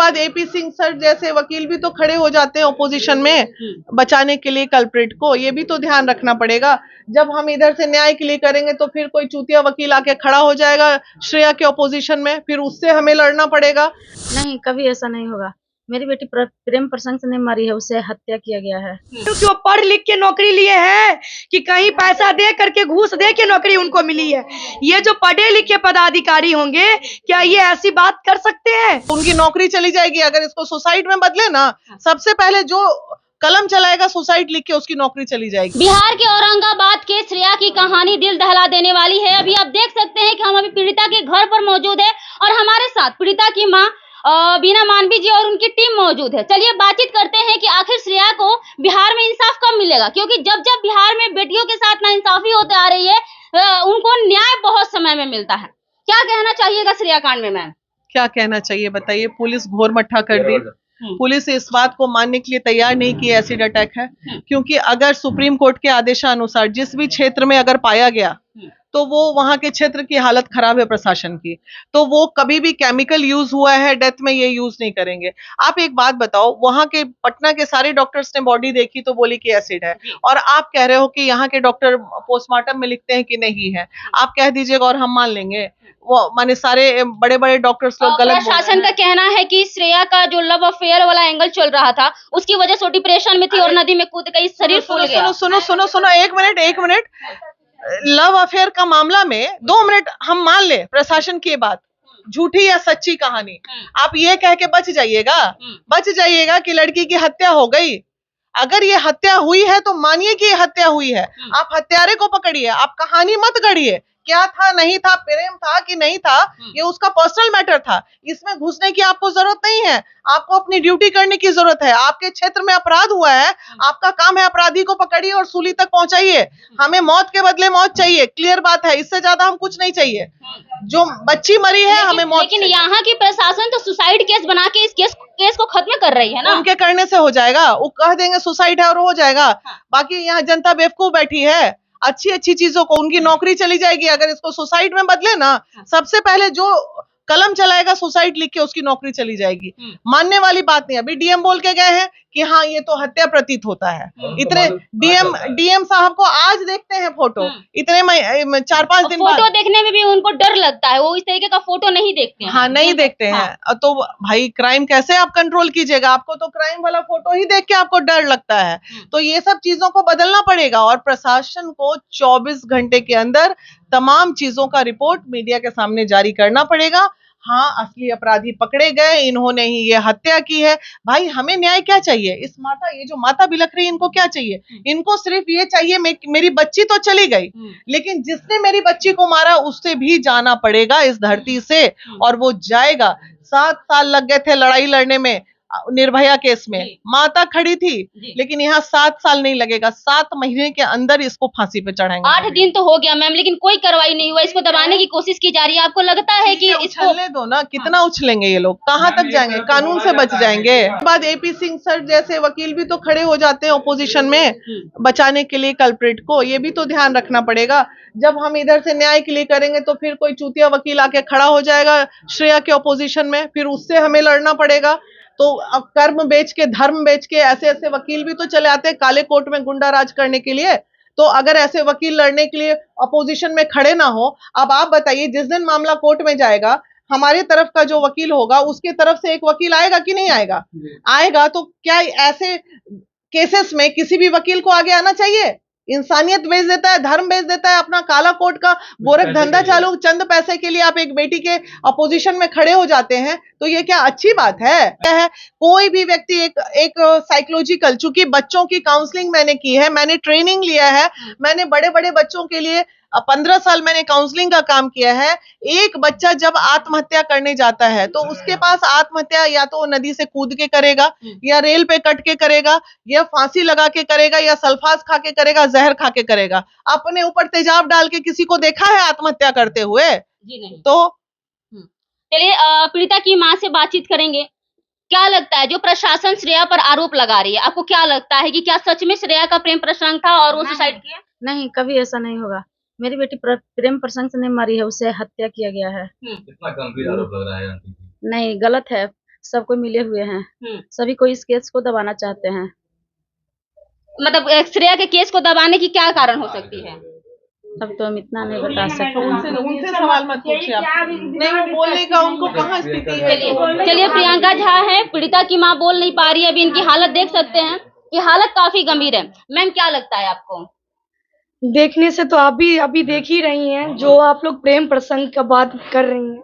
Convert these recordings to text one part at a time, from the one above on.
बाद AP Singh sir जैसे वकील भी तो खड़े हो जाते हैं ओपोजिशन में बचाने के लिए कल्प्रिट को। ये भी तो ध्यान रखना पड़ेगा। जब हम इधर से न्याय के लिए करेंगे तो फिर कोई चूतिया वकील आके खड़ा हो जाएगा श्रेया के ओपोजिशन में, फिर उससे हमें लड़ना पड़ेगा। नहीं, कभी ऐसा नहीं होगा। मेरी बेटी प्रेम प्रसंग से नहीं मरी है, उसे हत्या किया गया है। क्योंकि वो पढ़ लिख के नौकरी लिए हैं कि कहीं पैसा दे करके घूस दे के नौकरी उनको मिली है। ये जो पढ़े लिखे पदाधिकारी होंगे, क्या ये ऐसी बात कर सकते हैं? उनकी नौकरी चली जाएगी अगर इसको सुसाइड में बदले ना। सबसे पहले जो कलम चलाएगा सुसाइड लिख के उसकी नौकरी चली जाएगी। बिहार के औरंगाबाद के श्रेया की कहानी दिल दहला देने वाली है। अभी आप देख सकते हैं कि हम अभी पीड़िता के घर पर मौजूद है और हमारे साथ पीड़िता की माँ बीना मानवी जी और उनकी टीम मौजूद है। चलिए बातचीत करते हैं कि आखिर श्रेया को बिहार में इंसाफ कब मिलेगा, क्योंकि जब जब बिहार में बेटियों के साथ नाइंसाफी होते आ रही है उनको न्याय बहुत समय में मिलता है। क्या कहना चाहिएगा श्रेया कांड में मैम? क्या कहना चाहिए बताइए। पुलिस घोर मट्ठा कर दी। पुलिस इस बात को मानने के लिए तैयार नहीं कि एसिड अटैक है, क्योंकि अगर सुप्रीम कोर्ट के आदेशानुसार जिस भी क्षेत्र में अगर पाया गया तो वो वहां के क्षेत्र की हालत खराब है प्रशासन की, तो वो कभी भी केमिकल यूज हुआ है डेथ में ये यूज नहीं करेंगे। आप एक बात बताओ, वहां के पटना के सारे डॉक्टर्स ने बॉडी देखी तो बोली कि एसिड है, और आप कह रहे हो कि यहाँ के डॉक्टर पोस्टमार्टम में लिखते हैं कि नहीं है। आप कह दीजिएगा और हम मान लेंगे? वो माने सारे बड़े बड़े डॉक्टर्स लोग गलत। प्रशासन का कहना है कि श्रेया का जो लव अफेयर वाला एंगल चल रहा था उसकी वजह से डिप्रेशन में थी और नदी में कूद गई, शरीर फूल गया। सुनो एक मिनट। लव अफेयर का मामला में 2 मिनट हम मान ले प्रशासन की बात, झूठी या सच्ची कहानी, आप ये कह के बच जाइएगा कि लड़की की हत्या हो गई। अगर ये हत्या हुई है तो मानिए कि ये हत्या हुई है। आप हत्यारे को पकड़िए, आप कहानी मत गढ़िए। क्या था नहीं था, प्रेम था कि नहीं था, ये उसका पर्सनल मैटर था। इसमें घुसने की आपको जरूरत नहीं है। आपको अपनी ड्यूटी करने की जरूरत है। आपके क्षेत्र में अपराध हुआ है, आपका काम है अपराधी को पकड़िए और सूली तक पहुंचाइए। हमें मौत के बदले मौत चाहिए, क्लियर बात है। इससे ज्यादा हम कुछ नहीं चाहिए। जो बच्ची मरी है हमें मौत। लेकिन यहाँ की प्रशासन तो सुसाइड केस बना के इस केस को खत्म कर रही है ना। उनके करने से हो जाएगा, वो कह देंगे सुसाइड है और हो जाएगा। बाकी यहाँ जनता बेवकूफ बैठी है। अच्छी चीजों को, उनकी नौकरी चली जाएगी अगर इसको सुसाइड में बदले ना। सबसे पहले जो कलम चलाएगा सुसाइड लिख के उसकी नौकरी चली जाएगी। मानने वाली बात नहीं। अभी डीएम बोल के गए हैं कि हाँ ये तो हत्या प्रतीत होता है। इतने डीएम साहब को आज देखते हैं फोटो, इतने 4-5 दिन फोटो देखने में भी उनको डर लगता है, वो इस तरीके का फोटो नहीं देखते हैं। हाँ नहीं देखते हैं। तो भाई क्राइम कैसे आप कंट्रोल कीजिएगा? आपको तो क्राइम वाला फोटो ही देख के आपको डर लगता है। तो ये सब चीजों को बदलना पड़ेगा और प्रशासन को 24 घंटे के अंदर तमाम चीजों का रिपोर्ट मीडिया के सामने जारी करना पड़ेगा। हाँ असली अपराधी पकड़े गए, इन्होंने ही ये हत्या की है। भाई हमें न्याय क्या चाहिए? ये जो माता बिलख रही है इनको क्या चाहिए? इनको सिर्फ ये चाहिए मेरी बच्ची तो चली गई, लेकिन जिसने मेरी बच्ची को मारा उससे भी जाना पड़ेगा इस धरती से, और वो जाएगा। 7 साल लग गए थे लड़ाई लड़ने में निर्भया केस में। माता खड़ी थी, लेकिन यहाँ 7 साल नहीं लगेगा। 7 महीने के अंदर इसको फांसी पे चढ़ाएंगे। 8 दिन तो हो गया मैम, लेकिन कोई कार्रवाई नहीं हुआ। इसको दबाने की कोशिश की जा रही है। आपको लगता है कि इसको उछलने दो ना? कितना उछलेंगे ये लोग? कहाँ तक जाएंगे? कानून से बच जाएंगे? बाद एपी सिंह सर जैसे वकील भी तो खड़े हो जाते हैं ओपोजिशन में बचाने के लिए कल्प्रिट को। ये भी तो ध्यान रखना पड़ेगा। जब हम इधर से न्याय के लिए करेंगे तो फिर कोई चूतिया वकील आके खड़ा हो जाएगा श्रेया के ओपोजिशन में, फिर उससे हमें लड़ना पड़ेगा। तो अब कर्म बेच के, धर्म बेच के ऐसे वकील भी तो चले आते हैं काले कोट में गुंडा राज करने के लिए। तो अगर ऐसे वकील लड़ने के लिए अपोजिशन में खड़े ना हो, अब आप बताइए जिस दिन मामला कोर्ट में जाएगा हमारे तरफ का जो वकील होगा उसके तरफ से एक वकील आएगा कि नहीं आएगा? आएगा। तो क्या ऐसे केसेस में किसी भी वकील को आगे आना चाहिए? इंसानियत बेच देता है, धर्म बेच देता है, अपना काला कोट का गोरख धंधा चालू, चंद पैसे के लिए आप एक बेटी के अपोजिशन में खड़े हो जाते हैं। तो ये क्या अच्छी बात है? कोई भी व्यक्ति एक साइकोलॉजिकल, चूंकि बच्चों की काउंसलिंग मैंने की है, मैंने ट्रेनिंग लिया है, मैंने बड़े बड़े बच्चों के लिए 15 साल मैंने काउंसलिंग का काम किया है। एक बच्चा जब आत्महत्या करने जाता है तो उसके पास आत्महत्या या तो नदी से कूद के करेगा, या रेल पे कट के करेगा, या फांसी लगा के करेगा, या सल्फास खा के करेगा, जहर खा के करेगा। अपने ऊपर तेजाब डाल के किसी को देखा है आत्महत्या करते हुए? जी नहीं। तो चलिए पीड़िता की माँ से बातचीत करेंगे। क्या लगता है जो प्रशासन श्रेया पर आरोप लगा रही है, आपको क्या लगता है कि क्या सच में श्रेया का प्रेम प्रसंग था और वो सुसाइड किया? नहीं, कभी ऐसा नहीं होगा। मेरी बेटी प्रेम प्रसंग से नहीं मरी है, उसे हत्या किया गया है। इतना गंभीर आरोप लग रहा है। नहीं, गलत है। सबको मिले हुए हैं। सभी कोई इस केस को दबाना चाहते हैं। मतलब श्रेया के केस को दबाने की क्या कारण हो सकती है? अब तो हम इतना नहीं बता सकते हैं। उनसे सवाल मत पूछिए आप। नहीं, वो बोलने का उनको कहाँ स्थिति है। चलिए प्रियंका झा है, पीड़िता की मां बोल नहीं पा रही है। अभी इनकी हालत देख सकते हैं, ये हालत काफी गंभीर है। मैम क्या लगता है आपको? देखने से तो आप भी अभी देख ही रही हैं, जो आप लोग प्रेम प्रसंग का बात कर रही हैं।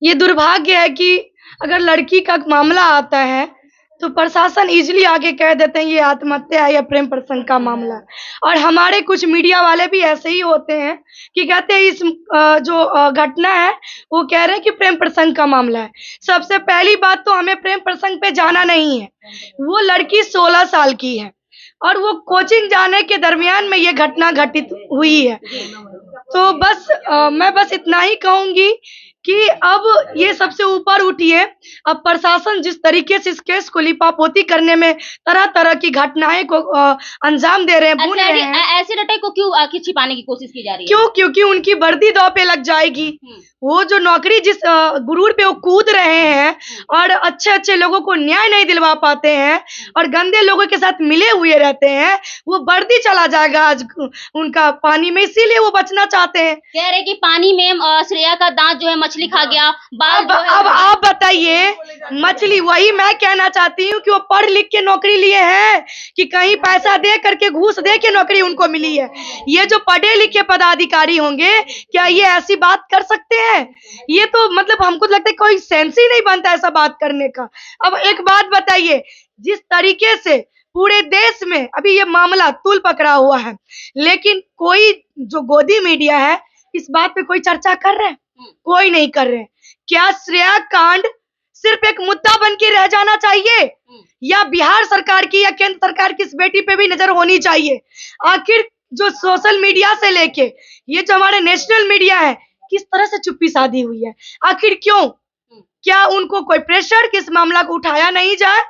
ये दुर्भाग्य है कि अगर लड़की का मामला आता है तो प्रशासन इजीली आगे कह देते हैं ये आत्महत्या है या प्रेम प्रसंग का मामला है। और हमारे कुछ मीडिया वाले भी ऐसे ही होते हैं कि कहते हैं इस जो घटना है वो कह रहे हैं कि प्रेम प्रसंग का मामला है। सबसे पहली बात तो हमें प्रेम प्रसंग पे जाना नहीं है। वो लड़की 16 साल की है और वो कोचिंग जाने के दरमियान में ये घटना घटित हुई है। तो बस मैं बस इतना ही कहूंगी कि अब ये सबसे ऊपर उठिए। अब प्रशासन जिस तरीके से इस केस को लिपापोती करने में तरह तरह की घटनाएं को अंजाम दे रहे हैं, बुन रहे हैं। एसिड अटैक को क्यों आखिर छिपाने की कोशिश की जा रही है? क्यों? क्योंकि उनकी वर्दी दांव पे लग जाएगी। वो जो नौकरी जिस गुरूर पे वो कूद रहे हैं और अच्छे अच्छे लोगों को न्याय नहीं दिलवा पाते हैं और गंदे लोगों के साथ मिले हुए रहते हैं, वो वर्दी चला जाएगा आज उनका पानी में, इसीलिए वो बचना चाहते हैं। कह रहे कि पानी में श्रेया का दांत जो है मछली खा गया। अब आप बताइए, मछली, वही मैं कहना चाहती हूँ कि वो पढ़ लिख के नौकरी लिए हैं कि कहीं पैसा दे करके, घूस दे के नौकरी उनको मिली है। ये जो पढ़े लिखे पदाधिकारी होंगे, क्या ये ऐसी बात कर सकते हैं? ये तो मतलब हमको लगता है कोई सेंस ही नहीं बनता ऐसा बात करने का। अब एक बात बताइए, जिस तरीके से पूरे देश में अभी ये मामला तूल पकड़ा हुआ है, लेकिन कोई जो गोदी मीडिया है इस बात पे कोई चर्चा कर रहे हैं? कोई नहीं कर रहे हैं। क्या श्रेया कांड सिर्फ एक मुद्दा बन के रह जाना चाहिए या बिहार सरकार की या केंद्र सरकार की इस बेटी पे भी नजर होनी चाहिए? आखिर जो सोशल मीडिया से लेके ये जो हमारे नेशनल मीडिया है, किस तरह से चुप्पी साधी हुई है? आखिर क्यों? क्या उनको कोई प्रेशर कि इस मामला को उठाया नहीं जाए?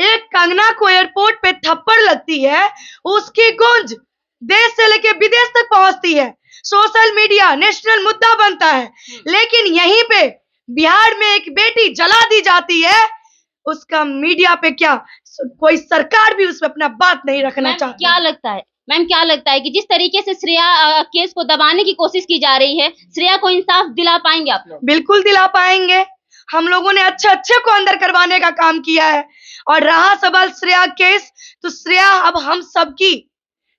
एक कंगना को एयरपोर्ट पे थप्पड़ लगती है, उसकी गूंज देश से लेके विदेश तक पहुंचती है, सोशल मीडिया नेशनल मुद्दा बनता है, लेकिन यहीं पे बिहार में एक बेटी जला दी जाती है, उसका मीडिया पे क्या कोई सरकार भी उस पर अपना बात नहीं रखना चाहती? क्या लगता है मैम, क्या लगता है कि जिस तरीके से श्रेया केस को दबाने की कोशिश की जा रही है, श्रेया को इंसाफ दिला पाएंगे आप लोग? बिल्कुल दिला पाएंगे। हम लोगों ने अच्छे अच्छे को अंदर करवाने का काम किया है। और रहा सवाल श्रेया केस, तो श्रेया अब हम सबकी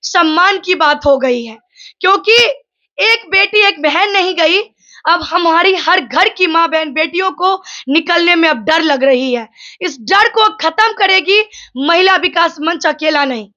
सम्मान की बात हो गई है, क्योंकि एक बेटी एक बहन नहीं गई, अब हमारी हर घर की माँ बहन बेटियों को निकलने में अब डर लग रही है। इस डर को खत्म करेगी महिला विकास मंच अकेला नहीं,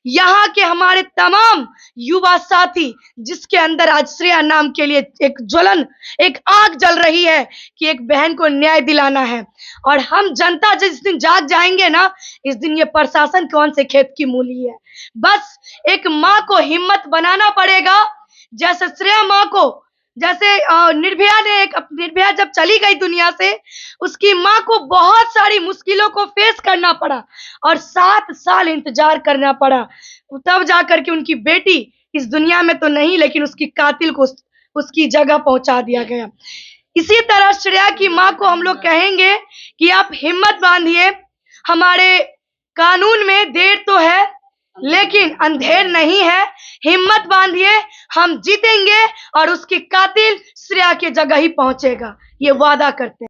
यहाँ के हमारे तमाम युवा साथी, जिसके अंदर आज श्रेया नाम के लिए एक ज्वलन, एक आग जल रही है कि एक बहन को न्याय दिलाना है। और हम जनता जिस दिन जाग जाएंगे ना, इस दिन ये प्रशासन कौन से खेत की मूली है। बस एक माँ को हिम्मत बनाना पड़ेगा, जैसे श्रेया माँ को, जैसे निर्भया जब चली गई दुनिया से, उसकी माँ को बहुत सारी मुश्किलों को फेस करना पड़ा और 7 साल इंतजार करना पड़ा, तब जाकर के उनकी बेटी इस दुनिया में तो नहीं, लेकिन उसकी कातिल को उसकी जगह पहुंचा दिया गया। इसी तरह श्रेया की माँ को हम लोग कहेंगे कि आप हिम्मत बांधिए, हमारे कानून में देर तो है लेकिन अंधेर नहीं है। हिम्मत बांधिए, हम जीतेंगे और उसकी कातिल श्रेया के जगह ही पहुंचेगा, ये वादा करते हैं।